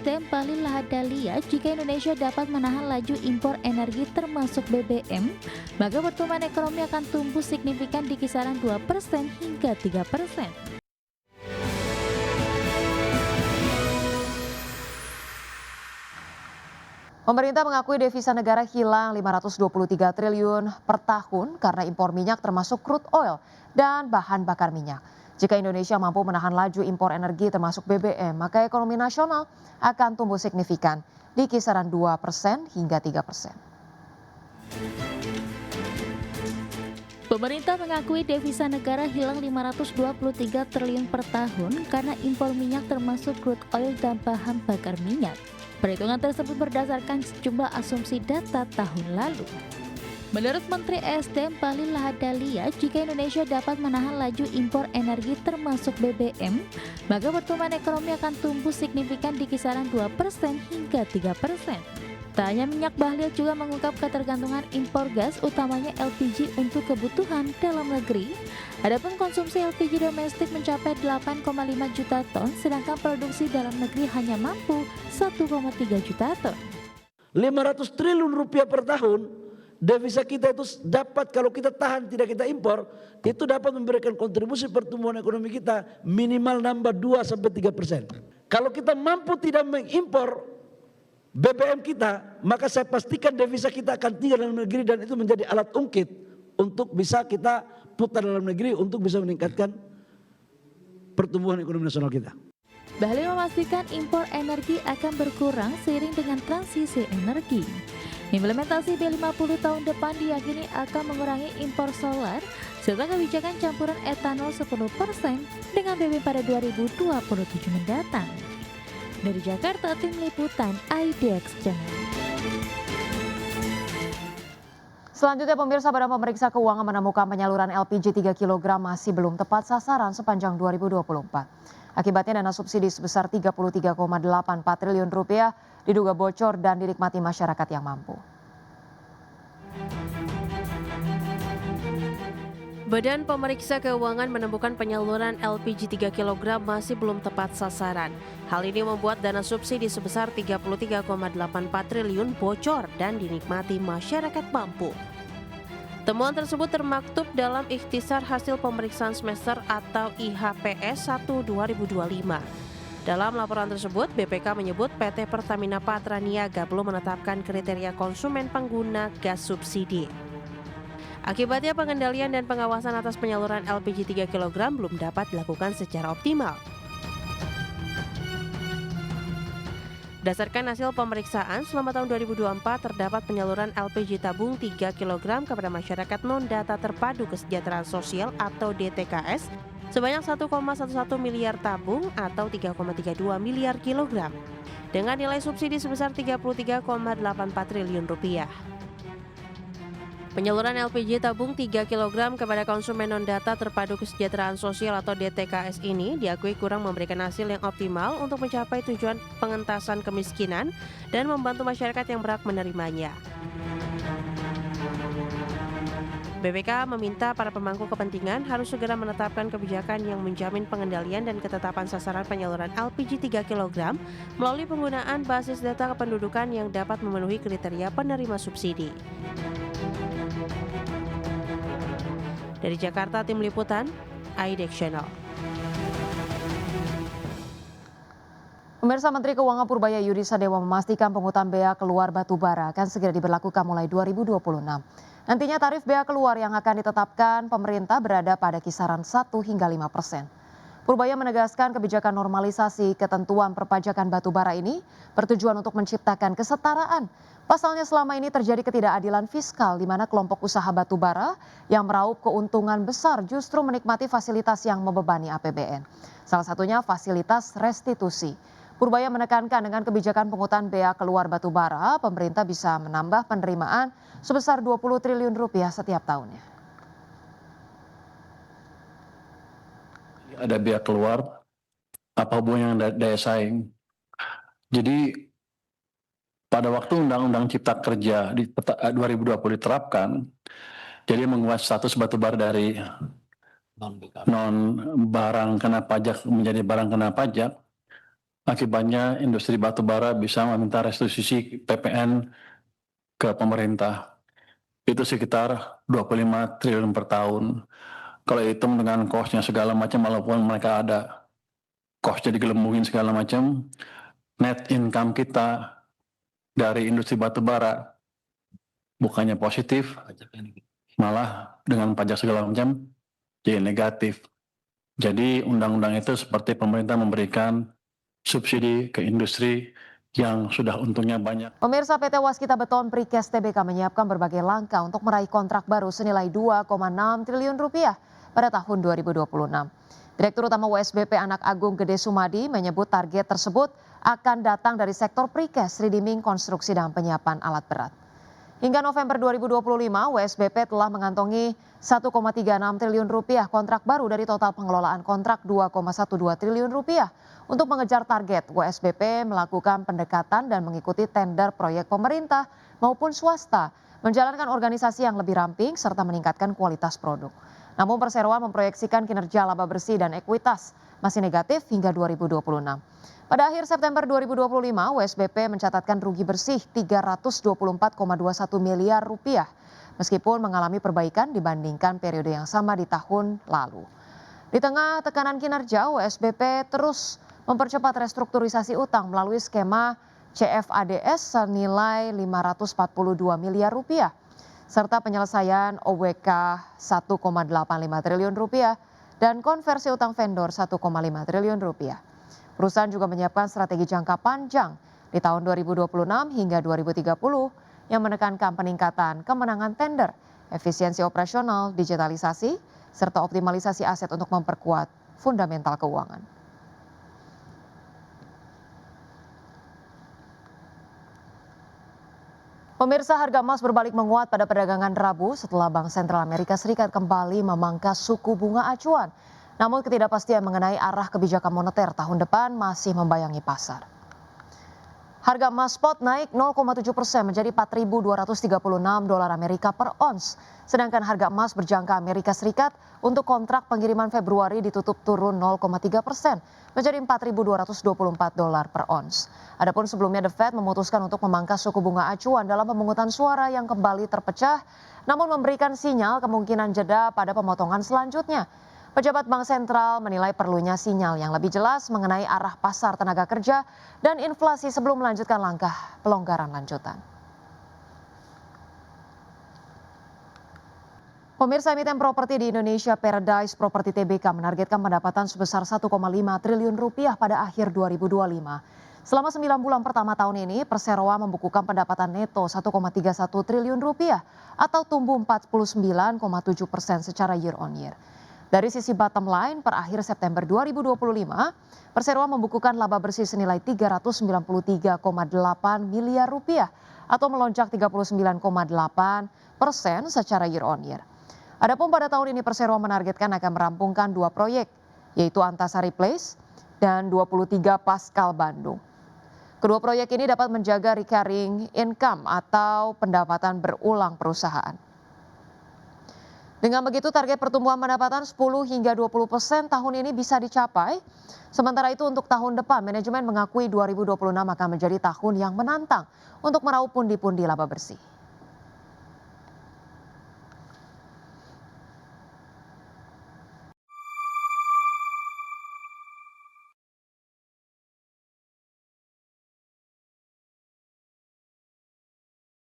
Dan Bahlil Lahadalia, jika Indonesia dapat menahan laju impor energi termasuk BBM, maka pertumbuhan ekonomi akan tumbuh signifikan di kisaran 2% hingga 3%. Pemerintah mengakui devisa negara hilang 523 triliun per tahun karena impor minyak termasuk crude oil dan bahan bakar minyak. Jika Indonesia mampu menahan laju impor energi termasuk BBM, maka ekonomi nasional akan tumbuh signifikan di kisaran 2% hingga 3%. Pemerintah mengakui devisa negara hilang 523 triliun per tahun karena impor minyak termasuk crude oil dan bahan bakar minyak. Perhitungan tersebut berdasarkan sejumlah asumsi data tahun lalu. Menurut Menteri ESDM Bahlil Lahadalia, jika Indonesia dapat menahan laju impor energi termasuk BBM, maka pertumbuhan ekonomi akan tumbuh signifikan di kisaran 2% hingga 3%. Tak hanya minyak, Bahlil juga mengungkap ketergantungan impor gas, utamanya LPG untuk kebutuhan dalam negeri. Adapun konsumsi LPG domestik mencapai 8,5 juta ton, sedangkan produksi dalam negeri hanya mampu 1,3 juta ton. 500 triliun rupiah per tahun, devisa kita itu dapat, kalau kita tahan tidak kita impor, itu dapat memberikan kontribusi pertumbuhan ekonomi kita minimal nambah 2-3%. Kalau kita mampu tidak mengimpor BBM kita, maka saya pastikan devisa kita akan tinggal dalam negeri dan itu menjadi alat ungkit untuk bisa kita putar dalam negeri untuk bisa meningkatkan pertumbuhan ekonomi nasional kita. Bahlil memastikan impor energi akan berkurang seiring dengan transisi energi. Implementasi B50 tahun depan diyakini akan mengurangi impor solar serta kebijakan campuran etanol 10% dengan BBM pada 2027 mendatang. Dari Jakarta, Tim Liputan IDX Channel. Selanjutnya pemirsa, Badan Pemeriksa Keuangan menemukan penyaluran LPG 3 kg masih belum tepat sasaran sepanjang 2024. Akibatnya dana subsidi sebesar 33,84 triliun rupiah diduga bocor dan dinikmati masyarakat yang mampu. Badan Pemeriksa Keuangan menemukan penyaluran LPG 3 kg masih belum tepat sasaran. Hal ini membuat dana subsidi sebesar 33,84 triliun bocor dan dinikmati masyarakat mampu. Temuan tersebut termaktub dalam ikhtisar hasil pemeriksaan semester atau IHPS 1 2025. Dalam laporan tersebut, BPK menyebut PT Pertamina Patraniaga belum menetapkan kriteria konsumen pengguna gas subsidi. Akibatnya pengendalian dan pengawasan atas penyaluran LPG 3 kg belum dapat dilakukan secara optimal. Berdasarkan hasil pemeriksaan, selama tahun 2024 terdapat penyaluran LPG tabung 3 kg kepada masyarakat non-data terpadu kesejahteraan sosial atau DTKS sebanyak 1,11 miliar tabung atau 3,32 miliar kilogram dengan nilai subsidi sebesar 33,84 triliun rupiah. Penyaluran LPG tabung 3 kg kepada konsumen non-data terpadu kesejahteraan sosial atau DTKS ini diakui kurang memberikan hasil yang optimal untuk mencapai tujuan pengentasan kemiskinan dan membantu masyarakat yang berhak menerimanya. BPK meminta para pemangku kepentingan harus segera menetapkan kebijakan yang menjamin pengendalian dan ketetapan sasaran penyaluran LPG 3 kg melalui penggunaan basis data kependudukan yang dapat memenuhi kriteria penerima subsidi. Dari Jakarta, Tim Liputan IDX Channel. Pemirsa, Menteri Keuangan Purbaya Yudi Sadewa memastikan pungutan bea keluar batubara akan segera diberlakukan mulai 2026. Nantinya tarif bea keluar yang akan ditetapkan pemerintah berada pada kisaran 1 hingga 5%. Purbaya menegaskan kebijakan normalisasi ketentuan perpajakan batubara ini bertujuan untuk menciptakan kesetaraan. Pasalnya selama ini terjadi ketidakadilan fiskal di mana kelompok usaha batubara yang meraup keuntungan besar justru menikmati fasilitas yang membebani APBN. Salah satunya fasilitas restitusi. Purbaya menekankan dengan kebijakan pungutan bea keluar batubara, pemerintah bisa menambah penerimaan sebesar 20 triliun rupiah setiap tahunnya. Ada bea keluar, apa hubungannya dengan daya saing? Jadi pada waktu Undang-Undang Cipta Kerja di 2020 diterapkan, jadi mengubah status batubara dari non barang kena pajak menjadi barang kena pajak, Akibatnya industri batubara bisa meminta restitusi PPN ke pemerintah. Itu sekitar 25 triliun per tahun. Kalau hitung dengan cost-nya segala macam, walaupun mereka ada cost-nya digelembungin segala macam, net income kita dari industri batubara bukannya positif, malah dengan pajak segala macam jadi negatif. Jadi undang-undang itu seperti pemerintah memberikan subsidi ke industri yang sudah untungnya banyak. Pemirsa, PT Waskita Beton Precast Tbk menyiapkan berbagai langkah untuk meraih kontrak baru senilai 2,6 triliun rupiah pada tahun 2026. Direktur Utama WSBP Anak Agung Gede Sumadi menyebut target tersebut akan datang dari sektor precast, redeeming, konstruksi, dan penyiapan alat berat. Hingga November 2025, WSBP telah mengantongi 1,36 triliun rupiah kontrak baru dari total pengelolaan kontrak 2,12 triliun rupiah. Untuk mengejar target, WSBP melakukan pendekatan dan mengikuti tender proyek pemerintah maupun swasta, menjalankan organisasi yang lebih ramping serta meningkatkan kualitas produk. Namun perseroan memproyeksikan kinerja laba bersih dan ekuitas masih negatif hingga 2026. Pada akhir September 2025, WSBP mencatatkan rugi bersih 324,21 miliar rupiah, meskipun mengalami perbaikan dibandingkan periode yang sama di tahun lalu. Di tengah tekanan kinerja, WSBP terus mempercepat restrukturisasi utang melalui skema CFADS senilai 542 miliar rupiah, serta penyelesaian OWK 1,85 triliun rupiah dan konversi utang vendor 1,5 triliun rupiah. Perusahaan juga menyiapkan strategi jangka panjang di tahun 2026 hingga 2030 yang menekankan peningkatan kemenangan tender, efisiensi operasional, digitalisasi, serta optimalisasi aset untuk memperkuat fundamental keuangan. Pemirsa, harga emas berbalik menguat pada perdagangan Rabu setelah Bank Sentral Amerika Serikat kembali memangkas suku bunga acuan. Namun ketidakpastian mengenai arah kebijakan moneter tahun depan masih membayangi pasar. Harga emas spot naik 0,7% menjadi 4.236 dolar Amerika per ons. Sedangkan harga emas berjangka Amerika Serikat untuk kontrak pengiriman Februari ditutup turun 0,3% menjadi 4.224 dolar per ons. Adapun sebelumnya The Fed memutuskan untuk memangkas suku bunga acuan dalam pemungutan suara yang kembali terpecah, namun memberikan sinyal kemungkinan jeda pada pemotongan selanjutnya. Pejabat Bank Sentral menilai perlunya sinyal yang lebih jelas mengenai arah pasar tenaga kerja dan inflasi sebelum melanjutkan langkah pelonggaran lanjutan. Pemirsa, emiten properti di Indonesia Paradise Property Tbk menargetkan pendapatan sebesar 1,5 triliun rupiah pada akhir 2025. Selama 9 bulan pertama tahun ini, Perseroa membukukan pendapatan neto 1,31 triliun rupiah atau tumbuh 49,7% secara year on year. Dari sisi bottom line, per akhir September 2025, Perseroa membukukan laba bersih senilai 393,8 miliar rupiah atau melonjak 39,8% secara year on year. Adapun pada tahun ini Perseroa menargetkan akan merampungkan 2 proyek, yaitu Antasari Place dan 23 Pascal Bandung. Kedua proyek ini dapat menjaga recurring income atau pendapatan berulang perusahaan. Dengan begitu target pertumbuhan pendapatan 10 hingga 20% tahun ini bisa dicapai. Sementara itu untuk tahun depan manajemen mengakui 2026 akan menjadi tahun yang menantang untuk meraup pundi-pundi laba bersih.